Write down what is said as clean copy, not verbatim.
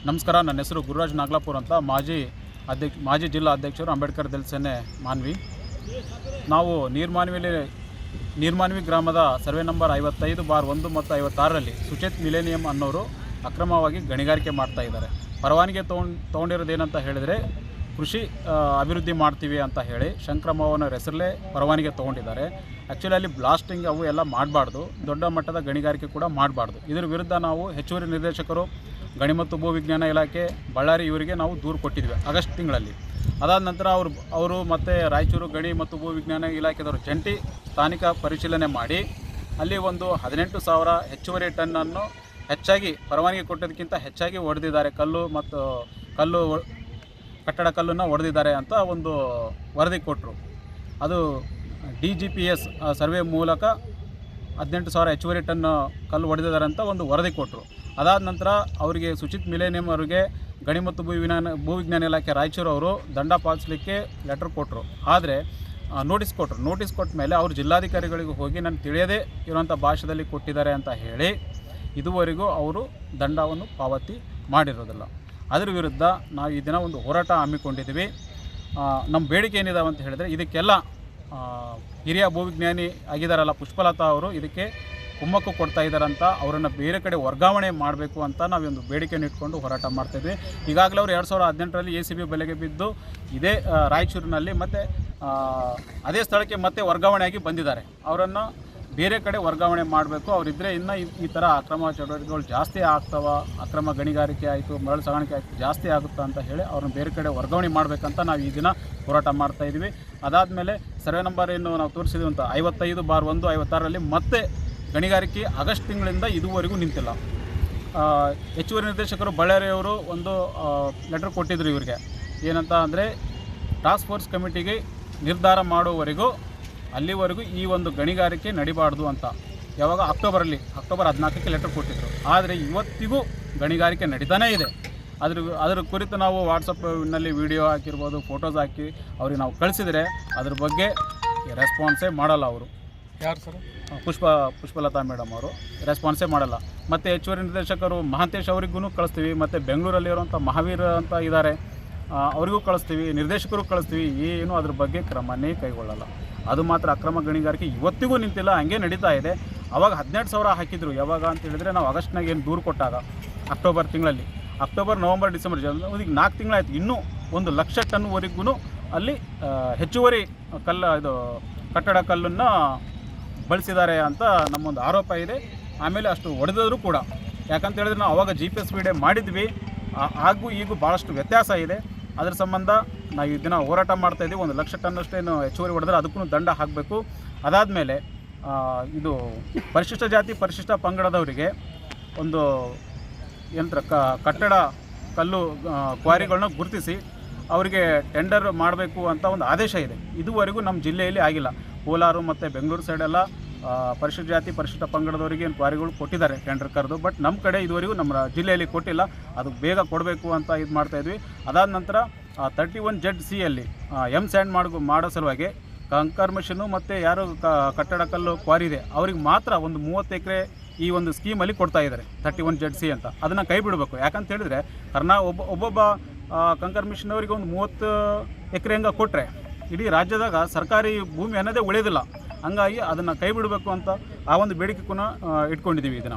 ನಮಸ್ಕಾರ. ನನ್ನ ಹೆಸರು ಗುರುರಾಜ್ ನಾಗ್ಲಾಪುರ್ ಅಂತ, ಮಾಜಿ ಜಿಲ್ಲಾ ಅಧ್ಯಕ್ಷರು ಅಂಬೇಡ್ಕರ್ ದಲಿತ ಸೇನೆ ಮಾನ್ವಿ. ನಾವು ನೀರ್ಮಾನ್ವಿ ಗ್ರಾಮದ ಸರ್ವೆ ನಂಬರ್ 55/1 ಮತ್ತು 56ರಲ್ಲಿ ಸುಚೇತ್ ಮಿಲೇನಿಯಂ ಅನ್ನೋರು ಅಕ್ರಮವಾಗಿ ಗಣಿಗಾರಿಕೆ ಮಾಡ್ತಾ ಇದ್ದಾರೆ. ಪರವಾನಗಿ ತೊಗೊಂಡಿರೋದೇನಂತ ಹೇಳಿದರೆ ಕೃಷಿ ಅಭಿವೃದ್ಧಿ ಮಾಡ್ತೀವಿ ಅಂತ ಹೇಳಿ ಶಂಕ್ರಮವನ ಹೆಸರಲ್ಲೇ ಪರವಾನಗಿ ತೊಗೊಂಡಿದ್ದಾರೆ. ಆ್ಯಕ್ಚುಲಿ ಅಲ್ಲಿ ಬ್ಲಾಸ್ಟಿಂಗ್ ಅವು ಎಲ್ಲ ಮಾಡಬಾರ್ದು, ದೊಡ್ಡ ಮಟ್ಟದ ಗಣಿಗಾರಿಕೆ ಕೂಡ ಮಾಡಬಾರ್ದು. ಇದರ ವಿರುದ್ಧ ನಾವು ಹೆಚ್ಚುವರಿ ನಿರ್ದೇಶಕರು ಗಣಿ ಮತ್ತು ಭೂ ವಿಜ್ಞಾನ ಇಲಾಖೆ ಬಳ್ಳಾರಿ ಇವರಿಗೆ ನಾವು ದೂರು ಕೊಟ್ಟಿದ್ವಿ ಆಗಸ್ಟ್ ತಿಂಗಳಲ್ಲಿ. ಅದಾದ ನಂತರ ಅವರು ಮತ್ತು ರಾಯಚೂರು ಗಣಿ ಮತ್ತು ಭೂ ವಿಜ್ಞಾನ ಇಲಾಖೆದವರು ಜಂಟಿ ಸ್ಥಾನಿಕ ಪರಿಶೀಲನೆ ಮಾಡಿ ಅಲ್ಲಿ ಒಂದು 18,000 ಹೆಚ್ಚುವರಿ ಟನ್ನನ್ನು ಹೆಚ್ಚಾಗಿ ಪರವಾನಗಿ ಕೊಟ್ಟೋದಕ್ಕಿಂತ ಹೆಚ್ಚಾಗಿ ಹೊಡೆದಿದ್ದಾರೆ, ಕಟ್ಟಡ ಕಲ್ಲನ್ನು ಹೊಡೆದಿದ್ದಾರೆ ಅಂತ ಒಂದು ವರದಿ ಕೊಟ್ಟರು. ಅದು DGPS ಸರ್ವೆ ಮೂಲಕ 18,000 ಹೆಚ್ಚುವರಿ ಟನ್ ಕಲ್ಲು ಹೊಡೆದಿದ್ದಾರೆ ಅಂತ ಒಂದು ವರದಿ ಕೊಟ್ಟರು. ಅದಾದ ನಂತರ ಅವರಿಗೆ ಸುಚಿತ್ ಮಿಲೇನಿಯಂ ಅವರಿಗೆ ಗಣಿ ಮತ್ತು ಭೂ ವಿಜ್ಞಾನ ಇಲಾಖೆ ರಾಯಚೂರು ಅವರು ದಂಡ ಪಾಲಿಸಲಿಕ್ಕೆ ಲೆಟರ್ ಕೊಟ್ಟರು. ಆದರೆ ನೋಟಿಸ್ ಕೊಟ್ಟ ಮೇಲೆ ಅವರು ಜಿಲ್ಲಾಧಿಕಾರಿಗಳಿಗೆ ಹೋಗಿ ನಾನು ತಿಳಿಯದೇ ಇರುವಂಥ ಭಾಷೆಯಲ್ಲಿ ಕೊಟ್ಟಿದ್ದಾರೆ ಅಂತ ಹೇಳಿ ಇದುವರೆಗೂ ಅವರು ದಂಡವನ್ನು ಪಾವತಿ ಮಾಡಿರೋದಿಲ್ಲ. ಅದರ ವಿರುದ್ಧ ನಾವು ಈ ದಿನ ಒಂದು ಹೋರಾಟ ಹಮ್ಮಿಕೊಂಡಿದ್ದೀವಿ. ನಮ್ಮ ಬೇಡಿಕೆ ಏನಿದಾವೆ ಅಂತ ಹೇಳಿದರೆ, ಇದಕ್ಕೆಲ್ಲ ಹಿರಿಯ ಭೂವಿಜ್ಞಾನಿ ಆಗಿದ್ದಾರಲ್ಲ ಪುಷ್ಪಲತಾ ಅವರು ಇದಕ್ಕೆ ಕುಮ್ಮಕ್ಕು ಕೊಡ್ತಾ ಇದ್ದಾರಂತ, ಅವರನ್ನು ಬೇರೆ ಕಡೆ ವರ್ಗಾವಣೆ ಮಾಡಬೇಕು ಅಂತ ನಾವೊಂದು ಬೇಡಿಕೆಯನ್ನು ಇಟ್ಕೊಂಡು ಹೋರಾಟ ಮಾಡ್ತಾಯಿದ್ವಿ. ಈಗಾಗಲೇ ಅವರು 2018ರಲ್ಲಿ ACB ಬಲೆಗೆ ಬಿದ್ದು ಇದೇ ರಾಯಚೂರಿನಲ್ಲಿ ಮತ್ತು ಅದೇ ಸ್ಥಳಕ್ಕೆ ಮತ್ತೆ ವರ್ಗಾವಣೆಯಾಗಿ ಬಂದಿದ್ದಾರೆ. ಅವರನ್ನು ಬೇರೆ ಕಡೆ ವರ್ಗಾವಣೆ ಮಾಡಬೇಕು. ಅವರಿದ್ದರೆ ಇನ್ನು ಈ ಥರ ಅಕ್ರಮ ಚಟುವಟಿಕೆಗಳು ಜಾಸ್ತಿ ಆಗ್ತವ, ಅಕ್ರಮ ಗಣಿಗಾರಿಕೆ ಆಯಿತು, ಮರಳು ಸಾಗಾಣಿಕೆ ಆಯಿತು ಜಾಸ್ತಿ ಆಗುತ್ತಾ ಅಂತ ಹೇಳಿ ಅವ್ರನ್ನ ಬೇರೆ ಕಡೆ ವರ್ಗಾವಣೆ ಮಾಡಬೇಕಂತ ನಾವು ಈ ದಿನ ಹೋರಾಟ ಮಾಡ್ತಾಯಿದ್ವಿ. ಅದಾದಮೇಲೆ ಸರ್ವೆ ನಂಬರ್ ಏನು ನಾವು ತೋರಿಸಿದ್ವಿ 55/1, 56ರಲ್ಲಿ ಮತ್ತೆ ಗಣಿಗಾರಿಕೆ ಆಗಸ್ಟ್ ತಿಂಗಳಿಂದ ಇದುವರೆಗೂ ನಿಂತಿಲ್ಲ. ಹೆಚ್ಚುವರಿ ನಿರ್ದೇಶಕರು ಬಳ್ಳಾರಿಯವರು ಒಂದು ಲೆಟರ್ ಕೊಟ್ಟಿದ್ದರು ಇವರಿಗೆ, ಏನಂತ ಅಂದರೆ ಟಾಸ್ಕ್ ಫೋರ್ಸ್ ಕಮಿಟಿಗೆ ನಿರ್ಧಾರ ಮಾಡುವವರೆಗೂ ಅಲ್ಲಿವರೆಗೂ ಈ ಒಂದು ಗಣಿಗಾರಿಕೆ ನಡಿಬಾರ್ದು ಅಂತ. ಯಾವಾಗ ಅಕ್ಟೋಬರ್ 14ಕ್ಕೆ ಲೆಟರ್ ಕೊಟ್ಟಿದ್ದರು. ಆದರೆ ಇವತ್ತಿಗೂ ಗಣಿಗಾರಿಕೆ ನಡೀತಾನೇ ಇದೆ. ಅದರ ಕುರಿತು ನಾವು ವಾಟ್ಸಪ್ನಲ್ಲಿ ವಿಡಿಯೋ ಹಾಕಿರ್ಬೋದು, ಫೋಟೋಸ್ ಹಾಕಿ ಅವ್ರಿಗೆ ನಾವು ಕಳಿಸಿದರೆ ಅದ್ರ ಬಗ್ಗೆ ರೆಸ್ಪಾನ್ಸೇ ಮಾಡಲ್ಲ ಅವರು. ಯಾರು ಸರ್? ಪುಷ್ಪಲತಾ ಮೇಡಮ್ ಅವರು ರೆಸ್ಪಾನ್ಸೇ ಮಾಡಲ್ಲ. ಮತ್ತು ಹೆಚ್ಚುವರಿ ನಿರ್ದೇಶಕರು ಮಹಾಂತೇಶ್ ಅವರಿಗೂ ಕಳಿಸ್ತೀವಿ, ಮತ್ತು ಬೆಂಗಳೂರಲ್ಲಿರುವಂಥ ಮಹಾವೀರ್ ಅಂತ ಇದ್ದಾರೆ ಅವರಿಗೂ ಕಳಿಸ್ತೀವಿ, ನಿರ್ದೇಶಕರು ಕಳಿಸ್ತೀವಿ. ಏನು ಅದ್ರ ಬಗ್ಗೆ ಕ್ರಮನೇ ಕೈಗೊಳ್ಳಲ್ಲ. ಅದು ಮಾತ್ರ ಅಕ್ರಮ ಗಣಿಗಾರಿಕೆ ಇವತ್ತಿಗೂ ನಿಂತಿಲ್ಲ, ಹಂಗೆ ನಡೀತಾ ಇದೆ. ಆವಾಗ 12,000 ಹಾಕಿದ್ರು. ಯಾವಾಗ ಅಂತ ಹೇಳಿದರೆ ನಾವು ಆಗಸ್ಟ್ನಾಗ ಏನು ದೂರು ಕೊಟ್ಟಾಗ ಅಕ್ಟೋಬರ್ ತಿಂಗಳಲ್ಲಿ, ಅಕ್ಟೋಬರ್, ನವಂಬರ್, ಡಿಸೆಂಬರ್, ಈಗ 4 ತಿಂಗಳಾಯಿತು. ಇನ್ನೂ 1,00,000 ಟನ್ವರೆಗೂ ಅಲ್ಲಿ ಹೆಚ್ಚುವರಿ ಕಟ್ಟಡ ಕಲ್ಲನ್ನು ಬಳಸಿದ್ದಾರೆ ಅಂತ ನಮ್ಮೊಂದು ಆರೋಪ ಇದೆ. ಆಮೇಲೆ ಅಷ್ಟು ಹೊಡೆದರೂ ಕೂಡ, ಯಾಕಂತ ಹೇಳಿದ್ರೆ ನಾವು ಅವಾಗ GPS ವಿಡಿಯೋ ಮಾಡಿದ್ವಿ, ಹಾಗೂ ಈಗೂ ಭಾಳಷ್ಟು ವ್ಯತ್ಯಾಸ ಇದೆ. ಅದರ ಸಂಬಂಧ ನಾವು ಈ ದಿನ ಹೋರಾಟ ಮಾಡ್ತಾಯಿದ್ದೀವಿ. 1,00,000 ಟನ್ನಷ್ಟೇನು ಹೆಚ್ಚುವರಿ ಹೊಡೆದ್ರೆ ಅದಕ್ಕೂ ದಂಡ ಹಾಕಬೇಕು. ಅದಾದಮೇಲೆ ಇದು ಪರಿಶಿಷ್ಟ ಜಾತಿ ಪರಿಶಿಷ್ಟ ಪಂಗಡದವರಿಗೆ ಒಂದು ಕಟ್ಟಡ ಕಲ್ಲು ಕ್ವಾರಿಗಳನ್ನ ಗುರುತಿಸಿ ಅವರಿಗೆ ಟೆಂಡರ್ ಮಾಡಬೇಕು ಅಂತ ಒಂದು ಆದೇಶ ಇದೆ. ಇದುವರೆಗೂ ನಮ್ಮ ಜಿಲ್ಲೆಯಲ್ಲಿ ಆಗಿಲ್ಲ. ಕೋಲಾರ ಮತ್ತು ಬೆಂಗಳೂರು ಸೈಡೆಲ್ಲ ಪರಿಶಿಷ್ಟ ಜಾತಿ ಪರಿಶಿಷ್ಟ ಪಂಗಡದವರಿಗೆ ಏನು ಕ್ವಾರಿಗಳು ಕೊಟ್ಟಿದ್ದಾರೆ ಟೆಂಡರ್ ಕರೆದು. ಬಟ್ ನಮ್ಮ ಕಡೆ ಇದುವರೆಗೂ ನಮ್ಮ ಜಿಲ್ಲೆಯಲ್ಲಿ ಕೊಟ್ಟಿಲ್ಲ. ಅದು ಬೇಗ ಕೊಡಬೇಕು ಅಂತ ಇದು ಮಾಡ್ತಾಯಿದ್ವಿ. ಅದಾದ ನಂತರ 31ZCಯಲ್ಲಿ ಸ್ಯಾಂಡ್ ಮಾಡೋ ಸಲುವಾಗಿ ಕಂಕರ್ ಮಿಷನು ಮತ್ತು ಯಾರು ಕಟ್ಟಡ ಕಲ್ಲು ಕ್ವಾರಿ ಇದೆ ಅವ್ರಿಗೆ ಮಾತ್ರ ಒಂದು 30 ಎಕರೆ ಈ ಒಂದು ಸ್ಕೀಮಲ್ಲಿ ಕೊಡ್ತಾ ಇದ್ದಾರೆ 31ZC ಅಂತ. ಅದನ್ನು ಕೈ ಬಿಡಬೇಕು. ಯಾಕಂತ ಹೇಳಿದರೆ ಒಬ್ಬೊಬ್ಬ ಕಂಕರ್ ಮಿಷನ್ ಅವರಿಗೆ ಒಂದು 30 ಎಕರೆ ಹಂಗೆ ಕೊಟ್ಟರೆ ಇಡೀ ರಾಜ್ಯದಾಗ ಸರ್ಕಾರಿ ಭೂಮಿ ಅನ್ನೋದೇ ಉಳಿಯೋದಿಲ್ಲ. ಹಂಗಾಗಿ ಅದನ್ನು ಕೈ ಬಿಡಬೇಕು ಅಂತ ಆ ಒಂದು ಬೇಡಿಕೆ ಕೂಡ ಇಟ್ಕೊಂಡಿದ್ದೀವಿ ಈ ದಿನ.